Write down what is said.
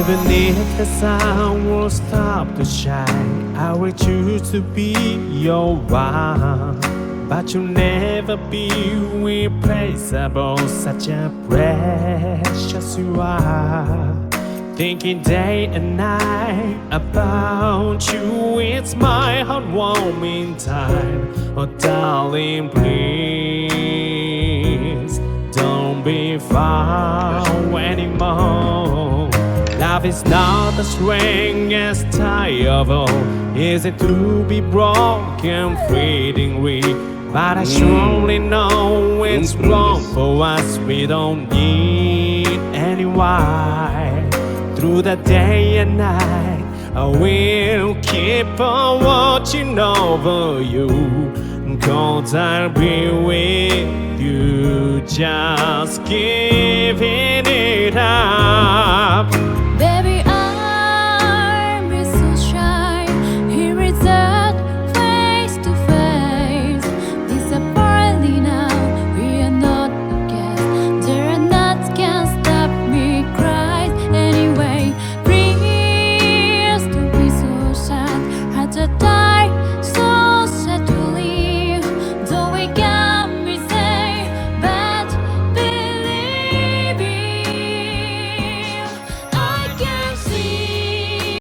Even if the sun will stop to shine, I will choose to be your one. But you'll never be replaceable, such a precious you are. Thinking day and night about you, it's my heartwarming time. Oh darling, please don't be far anymore. Love is not the strongest tie of all. Is it to be broken fleetingly? But I surely know it's wrong for us. We don't need anyone. Through the day and night, I will keep on watching over you. 'Cause I'll be with you, just giving it up.